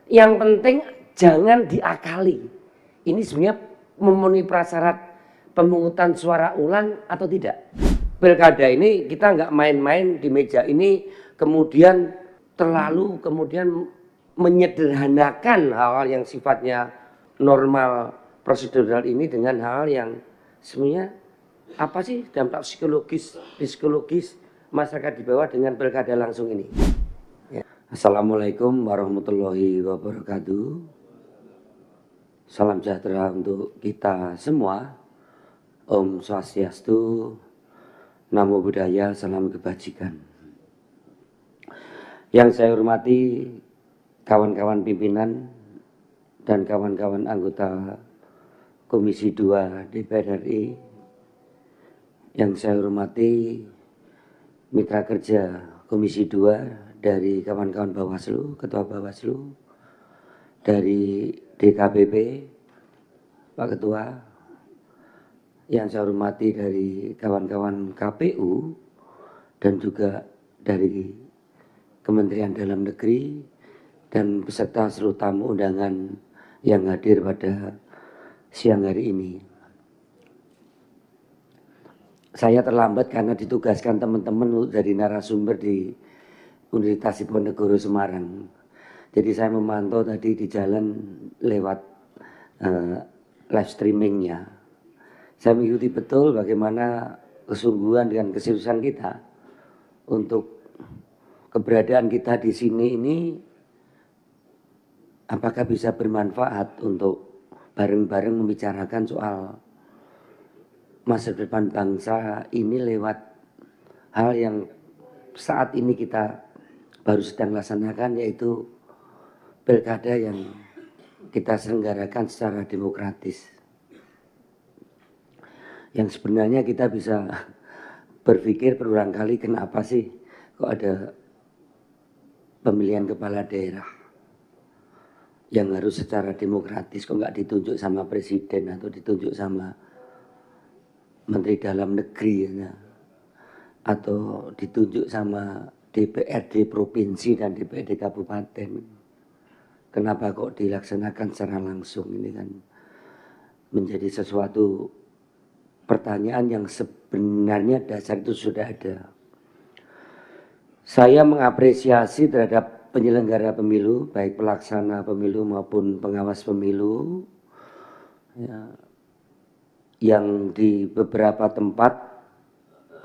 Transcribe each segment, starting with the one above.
Yang penting jangan diakali. Ini sebenarnya memenuhi prasyarat pemungutan suara ulang atau tidak. Pilkada ini kita nggak main-main di meja ini kemudian terlalu menyederhanakan hal-hal yang sifatnya normal prosedural ini dengan hal yang sebenarnya apa sih dampak psikologis masyarakat di bawah dengan pilkada langsung ini. Ya. Assalamualaikum warahmatullahi wabarakatuh. Salam sejahtera untuk kita semua. Om Swastiastu, Namo Buddhaya, salam kebajikan. Yang saya hormati kawan-kawan pimpinan dan kawan-kawan anggota Komisi 2 DPR RI, yang saya hormati mitra kerja Komisi 2 dari kawan-kawan Bawaslu, Ketua Bawaslu, dari DKPP, Pak Ketua, yang saya hormati dari kawan-kawan KPU dan juga dari Kementerian Dalam Negeri dan beserta seluruh tamu undangan yang hadir pada siang hari ini. Saya terlambat karena ditugaskan teman-teman dari narasumber di Universitas Diponegoro Semarang. Jadi saya memantau tadi di jalan lewat live streamingnya. Saya mengikuti betul bagaimana kesungguhan dan keseriusan kita untuk keberadaan kita di sini ini apakah bisa bermanfaat untuk bareng-bareng membicarakan soal masa depan bangsa ini lewat hal yang saat ini kita baru sedang laksanakan, yaitu pilkada yang kita selenggarakan secara demokratis. Yang sebenarnya kita bisa berpikir berulang kali, kenapa sih kok ada pemilihan kepala daerah yang harus secara demokratis, kok nggak ditunjuk sama presiden atau ditunjuk sama menteri dalam negeri ya, atau ditunjuk sama DPRD provinsi dan DPRD kabupaten. Kenapa kok dilaksanakan secara langsung? Ini kan menjadi sesuatu pertanyaan yang sebenarnya dasar itu sudah ada. Saya mengapresiasi terhadap penyelenggara pemilu, baik pelaksana pemilu maupun pengawas pemilu, ya, yang di beberapa tempat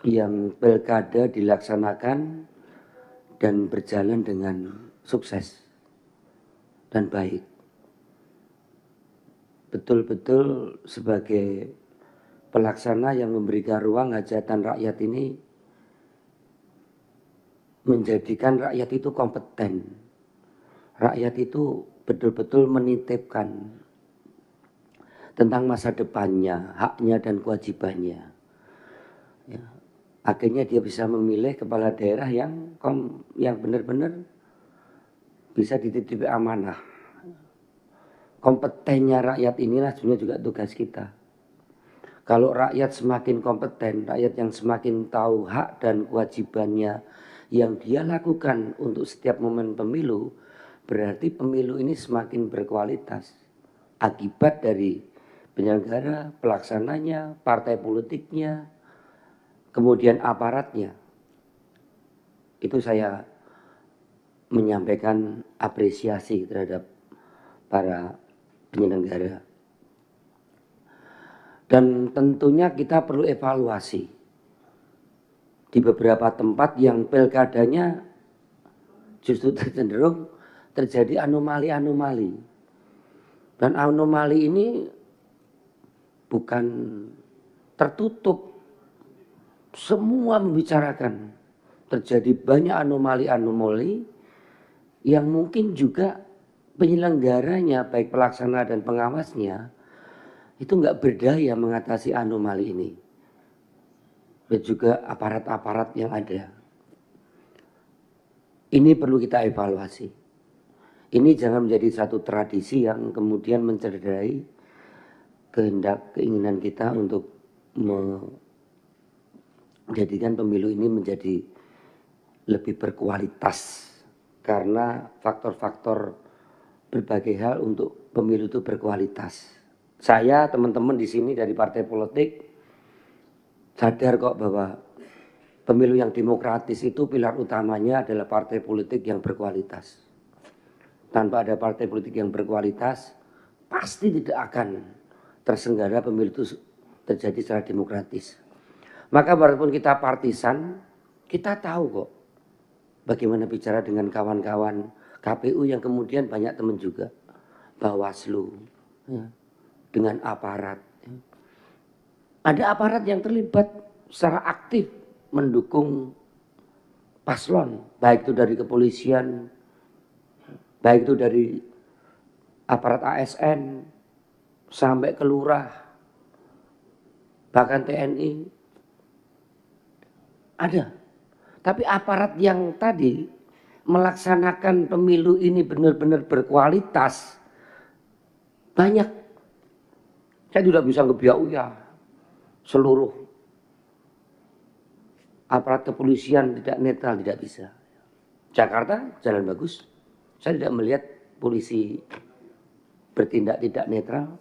yang pilkada dilaksanakan dan berjalan dengan sukses dan baik. Betul-betul sebagai pelaksana yang memberikan ruang hajatan rakyat ini menjadikan rakyat itu kompeten. Rakyat itu betul-betul menitipkan tentang masa depannya, haknya dan kewajibannya. Ya. Akhirnya dia bisa memilih kepala daerah yang benar-benar bisa dititipi amanah. Kompetennya rakyat inilah sebenarnya juga tugas kita. Kalau rakyat semakin kompeten, rakyat yang semakin tahu hak dan kewajibannya yang dia lakukan untuk setiap momen pemilu, berarti pemilu ini semakin berkualitas. Akibat dari penyelenggara, pelaksananya, partai politiknya, kemudian aparatnya. Itu saya menyampaikan apresiasi terhadap para penyelenggara. Dan tentunya kita perlu evaluasi. Di beberapa tempat yang pilkadanya justru cenderung terjadi anomali-anomali. Dan anomali ini bukan tertutup. Semua membicarakan. Terjadi banyak anomali-anomali yang mungkin juga penyelenggaranya, baik pelaksana dan pengawasnya, itu nggak berdaya mengatasi anomali ini. Dan juga aparat-aparat yang ada. Ini perlu kita evaluasi. Ini jangan menjadi satu tradisi yang kemudian mencederai kehendak, keinginan kita untuk menjadikan pemilu ini menjadi lebih berkualitas. Karena faktor-faktor berbagai hal untuk pemilu itu berkualitas. Saya, teman-teman di sini dari partai politik sadar kok bahwa pemilu yang demokratis itu pilar utamanya adalah partai politik yang berkualitas. Tanpa ada partai politik yang berkualitas, pasti tidak akan terselenggara pemilu itu terjadi secara demokratis. Maka walaupun kita partisan, kita tahu kok bagaimana bicara dengan kawan-kawan KPU yang kemudian banyak teman juga, Bawaslu, ya, dengan aparat. Ya. Ada aparat yang terlibat secara aktif mendukung paslon, baik itu dari kepolisian, baik itu dari aparat ASN, sampai ke lurah, bahkan TNI. Ada. Tapi aparat yang tadi melaksanakan pemilu ini benar-benar berkualitas banyak. Saya tidak bisa ngebiak-uya seluruh aparat kepolisian tidak netral, tidak bisa. Jakarta jalan bagus. Saya tidak melihat polisi bertindak tidak netral.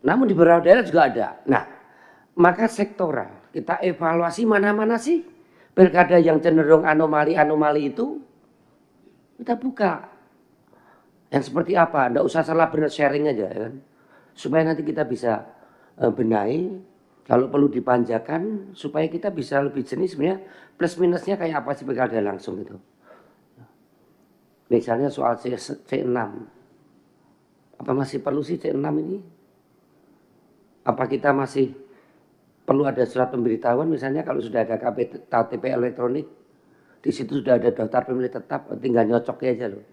Namun di beberapa daerah juga ada. Nah, maka sektoral kita evaluasi mana-mana sih pilkada yang cenderung anomali-anomali itu kita buka. Yang seperti apa? Nggak usah salah benar sharing aja ya kan. Supaya nanti kita bisa benahi, kalau perlu dipanjakan supaya kita bisa lebih jenis sebenarnya plus minusnya kayak apa sih pilkada langsung itu. Misalnya soal C6. Apa masih perlu sih C6 ini? Apa kita masih perlu ada surat pemberitahuan misalnya kalau sudah ada KTP elektronik, di situ sudah ada daftar pemilih tetap, tinggal nyocoknya aja loh.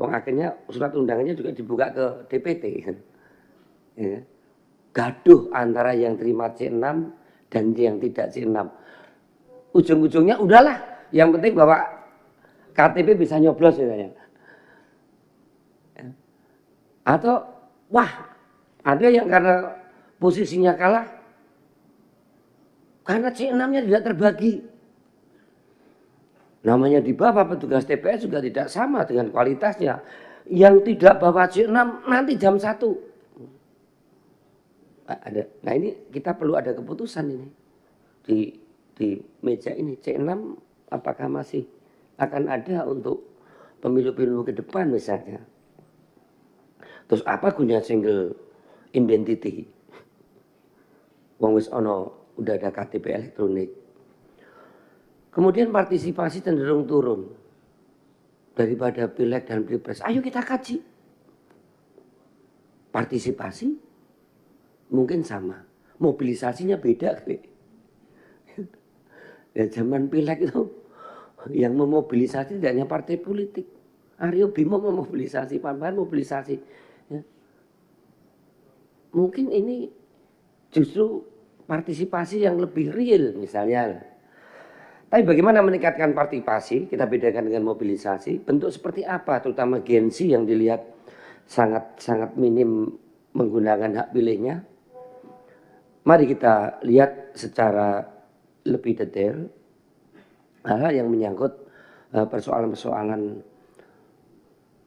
Wong akhirnya surat undangannya juga dibuka ke DPT. Ya. Gaduh antara yang terima C6 dan yang tidak C6. Ujung-ujungnya udahlah, yang penting bahwa KTP bisa nyoblos misalnya. Atau wah, ada yang karena posisinya kalah karena C6-nya tidak terbagi. Namanya di bawah petugas TPS juga tidak sama dengan kualitasnya. Yang tidak bawa C6 nanti jam 1. Ada. Nah ini kita perlu ada keputusan ini. Di meja ini C6 apakah masih akan ada untuk pemilu-pemilu ke depan misalnya. Terus apa gunanya single identity? Wong wis ono udah ada KTP elektronik. Kemudian partisipasi cenderung turun daripada pileg dan pilpres. Ayo kita kaji. Partisipasi mungkin sama, mobilisasinya beda. Ya zaman pileg itu yang memobilisasi tidak hanya partai politik. Aryo Bimo memobilisasi, Pan-Pan mobilisasi. Ya. Mungkin ini justru partisipasi yang lebih real misalnya. Tapi bagaimana meningkatkan partisipasi? Kita bedakan dengan mobilisasi. Bentuk seperti apa? Terutama Gen Z yang dilihat sangat minim menggunakan hak pilihnya. Mari kita lihat secara lebih detail hal yang menyangkut persoalan-persoalan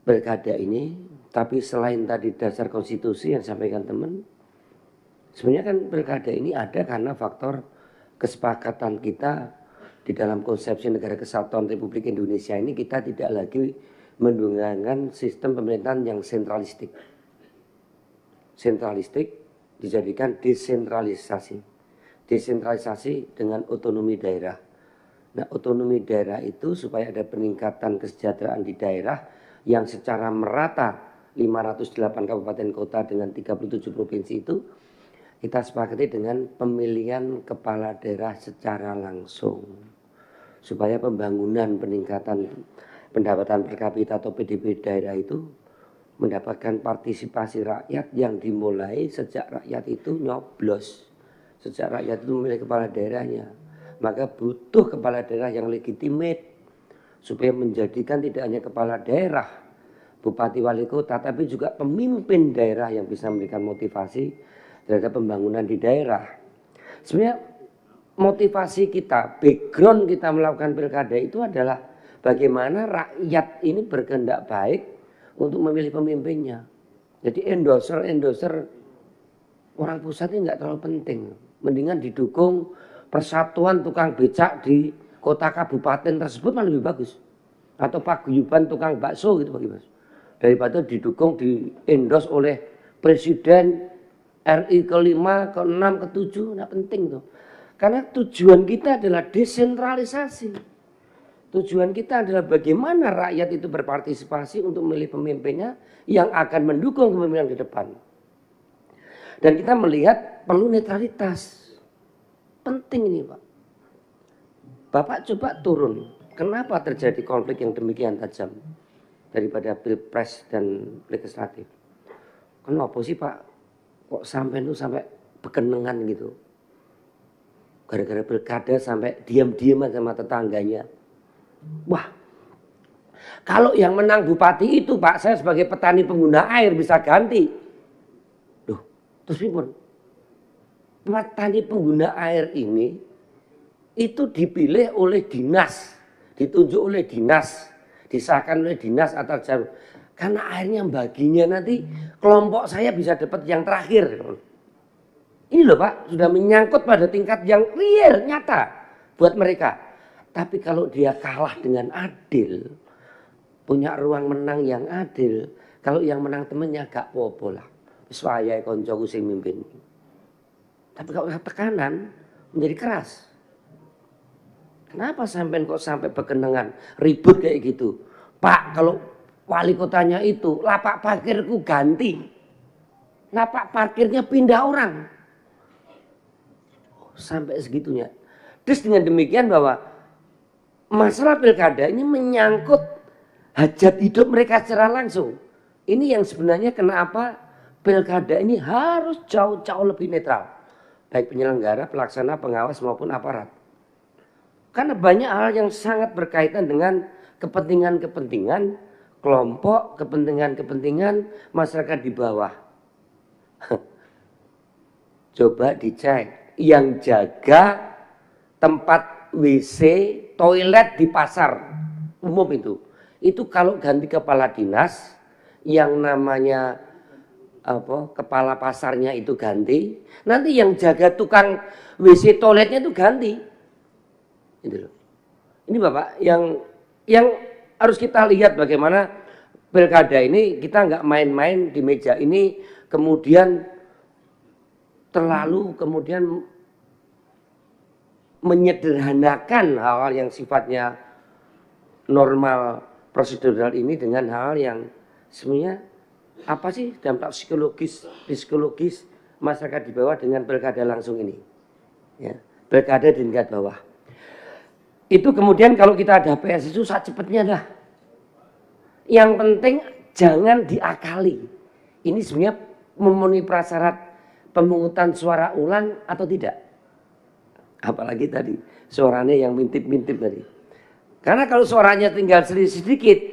pilkada ini. Tapi selain tadi dasar konstitusi yang disampaikan teman, sebenarnya kan pilkada ini ada karena faktor kesepakatan kita di dalam konsepsi negara kesatuan Republik Indonesia ini kita tidak lagi mendengungkan sistem pemerintahan yang sentralistik. Sentralistik dijadikan desentralisasi. Desentralisasi dengan otonomi daerah. Nah, otonomi daerah itu supaya ada peningkatan kesejahteraan di daerah yang secara merata 508 kabupaten kota dengan 37 provinsi itu kita sepakati dengan pemilihan kepala daerah secara langsung. Supaya pembangunan peningkatan pendapatan per kapita atau PDB daerah itu mendapatkan partisipasi rakyat yang dimulai sejak rakyat itu nyoblos. Sejak rakyat itu memilih kepala daerahnya. Maka butuh kepala daerah yang legitimate. Supaya menjadikan tidak hanya kepala daerah, bupati wali kota, tapi juga pemimpin daerah yang bisa memberikan motivasi terhadap pembangunan di daerah. Sebenarnya motivasi kita, background kita melakukan pilkada itu adalah bagaimana rakyat ini berkehendak baik untuk memilih pemimpinnya. Jadi endorser orang pusat ini nggak terlalu penting. Mendingan didukung persatuan tukang becak di kota kabupaten tersebut malah lebih bagus. Atau paguyuban tukang bakso gitu bagi Mas. Daripada didukung di endorse oleh presiden RI ke-5, ke-6, ke-7, nggak penting tuh. Karena tujuan kita adalah desentralisasi. Tujuan kita adalah bagaimana rakyat itu berpartisipasi untuk memilih pemimpinnya yang akan mendukung kepemimpinan ke depan. Dan kita melihat perlu netralitas. Penting ini Pak. Bapak coba turun. Kenapa terjadi konflik yang demikian tajam daripada pilpres dan legislatif? Kenapa sih Pak? Kok sampai bekenengan gitu? Gara-gara pilkada sampai diam-diam sama tetangganya. Wah, kalau yang menang bupati itu Pak, saya sebagai petani pengguna air bisa ganti. Duh, terus pun petani pengguna air ini itu dipilih oleh dinas. Ditunjuk oleh dinas, disahkan oleh dinas atau jalur. Karena airnya baginya nanti kelompok saya bisa dapat yang terakhir. Ini loh Pak, sudah menyangkut pada tingkat yang real, nyata buat mereka. Tapi kalau dia kalah dengan adil, punya ruang menang yang adil, kalau yang menang temennya gak apa-apa lah. Saya koncoku sing mimpin. Tapi kalau tekanan menjadi keras. Kenapa sampai bekenangan ribut kayak gitu? Pak, kalau wali kotanya itu lapak parkirku ganti. Lapak parkirnya pindah orang. Sampai segitunya. Terus dengan demikian bahwa masalah pilkada ini menyangkut hajat hidup mereka secara langsung. Ini yang sebenarnya kenapa pilkada ini harus jauh-jauh lebih netral. Baik penyelenggara, pelaksana, pengawas maupun aparat. Karena banyak hal yang sangat berkaitan dengan kepentingan-kepentingan kelompok, kepentingan-kepentingan masyarakat di bawah. Coba dicek, yang jaga tempat WC, toilet di pasar umum itu kalau ganti kepala dinas, yang namanya kepala pasarnya itu ganti, nanti yang jaga tukang WC toiletnya itu ganti. Ini Bapak yang harus kita lihat bagaimana pilkada ini kita nggak main-main di meja ini kemudian terlalu menyederhanakan hal-hal yang sifatnya normal prosedural ini dengan hal yang sebenarnya apa sih dampak psikologis masyarakat di bawah dengan pilkada langsung ini, ya, pilkada di tingkat bawah. Itu kemudian kalau kita ada PS itu saat cepatnya dah. Yang penting jangan diakali. Ini sebenarnya memenuhi prasyarat pemungutan suara ulang atau tidak. Apalagi tadi suaranya yang mintip-mintip tadi. Karena kalau suaranya tinggal sedikit,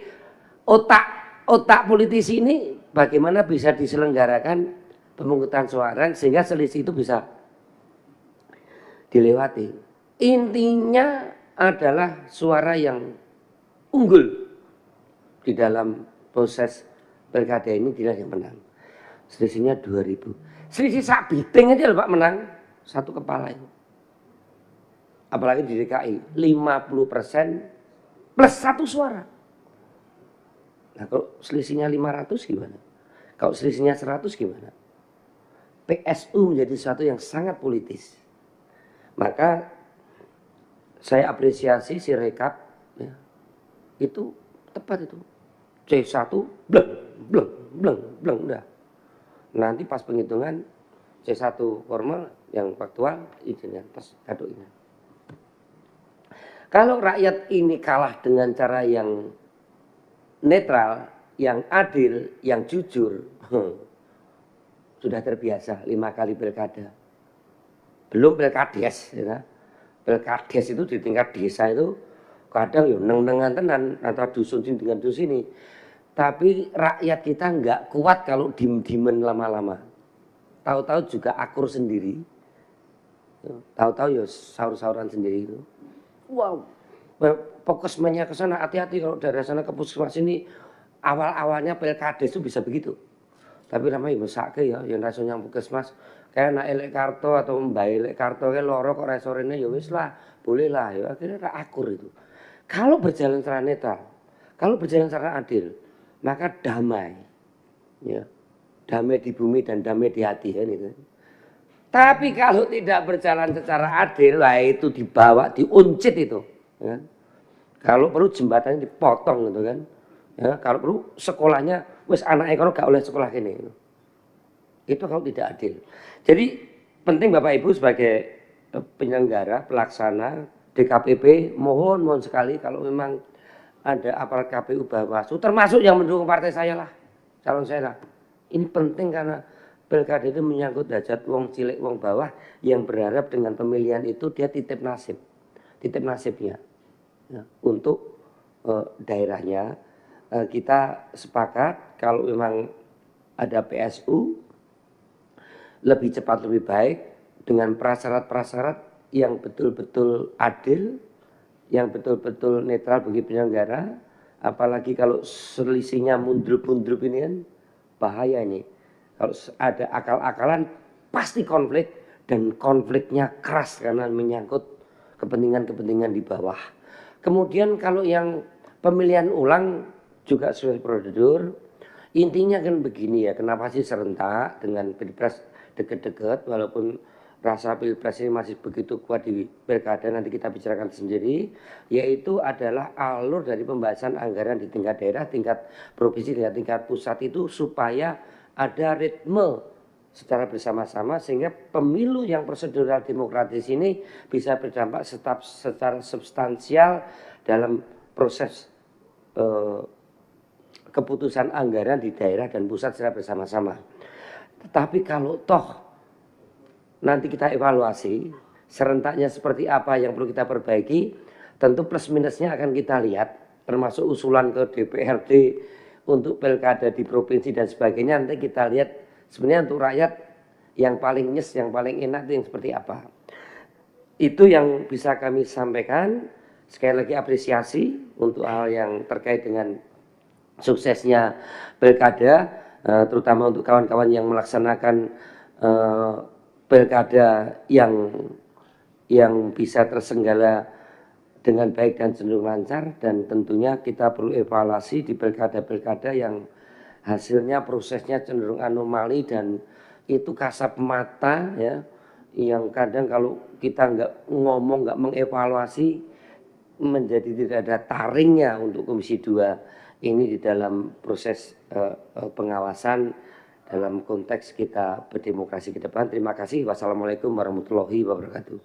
otak politisi ini bagaimana bisa diselenggarakan pemungutan suara sehingga selisih itu bisa dilewati. Intinya adalah suara yang unggul di dalam proses pilkada ini dia yang menang. Selisihnya 2000. Selisih sak biting aja Pak menang satu kepala itu. Apalagi di DKI 50% plus satu suara. Nah kalau selisihnya 500 gimana? Kalau selisihnya 100 gimana? PSU menjadi sesuatu yang sangat politis. Maka saya apresiasi si rekap, ya, itu tepat itu. C1 bleng udah. Nanti pas penghitungan C1 formal yang faktual izinnya pas kadonya. Kalau rakyat ini kalah dengan cara yang netral, yang adil, yang jujur, sudah terbiasa 5 kali pilkada. Belum pilkades, ya. Pilkades itu di tingkat desa itu kadang ya neng-nengan tenan antara dusun sini dengan dusun ini. Tapi rakyat kita nggak kuat kalau diem-diemen lama-lama. Tahu-tahu juga akur sendiri. Tahu-tahu ya sahur-sahuran sendiri itu. Wow, Puskesmasnya ke sana, hati-hati kalau daerah sana ke puskesmas ini awal-awalnya Pilkades itu bisa begitu. Tapi namanya mesake ya, yang rasanya puskesmas kayak anak elek karto atau mbak elek karto kayak loro kok resorene ya wis lah, boleh lah ya akhirnya akur itu. Kalau berjalan secara netral, kalau berjalan secara adil, maka damai. Ya. Damai di bumi dan damai di hati kan itu. Tapi kalau tidak berjalan secara adil, lah itu dibawa, diuncit itu. Ya. Kalau perlu jembatannya dipotong gitu kan. Ya, kalau perlu sekolahnya, wes anaknya kalau gak oleh sekolah ini. Itu kalau tidak adil. Jadi penting Bapak Ibu sebagai penyelenggara, pelaksana, DKPP, mohon sekali kalau memang ada aparat KPU Bawaslu, termasuk yang mendukung partai saya lah, calon saya lah. Ini penting karena pilkada itu menyangkut hajat wong cilik, wong bawah yang berharap dengan pemilihan itu dia titip nasibnya ya, untuk daerahnya. Kita sepakat kalau memang ada PSU lebih cepat lebih baik dengan prasyarat-prasyarat yang betul-betul adil, yang betul-betul netral bagi penyelenggara. Apalagi kalau selisihnya mundrup-mundrup ini kan bahaya ini. Kalau ada akal-akalan pasti konflik dan konfliknya keras karena menyangkut kepentingan-kepentingan di bawah. Kemudian kalau yang pemilihan ulang juga sesuai prosedur. Intinya kan begini ya, kenapa sih serentak dengan pilpres deket-deket walaupun rasa pilpres ini masih begitu kuat di pilkada, nanti kita bicarakan sendiri, yaitu adalah alur dari pembahasan anggaran di tingkat daerah, tingkat provinsi, tingkat pusat itu supaya ada ritme secara bersama-sama sehingga pemilu yang prosedural demokratis ini bisa berdampak secara substansial dalam proses keputusan anggaran di daerah dan pusat secara bersama-sama. Tetapi kalau toh nanti kita evaluasi serentaknya seperti apa yang perlu kita perbaiki, tentu plus minusnya akan kita lihat, termasuk usulan ke DPRD untuk pilkada di provinsi dan sebagainya. Nanti kita lihat sebenarnya untuk rakyat yang paling nyes, yang paling enak itu yang seperti apa. Itu yang bisa kami sampaikan. Sekali lagi apresiasi untuk hal yang terkait dengan suksesnya pilkada, terutama untuk kawan-kawan yang melaksanakan pilkada yang bisa tersenggala dengan baik dan cenderung lancar. Dan tentunya kita perlu evaluasi di pilkada-pilkada yang hasilnya prosesnya cenderung anomali dan itu kasat mata ya, yang kadang kalau kita nggak ngomong, nggak mengevaluasi menjadi tidak ada taringnya untuk Komisi 2 ini di dalam proses pengawasan dalam konteks kita berdemokrasi ke depan. Terima kasih. Wassalamualaikum warahmatullahi wabarakatuh.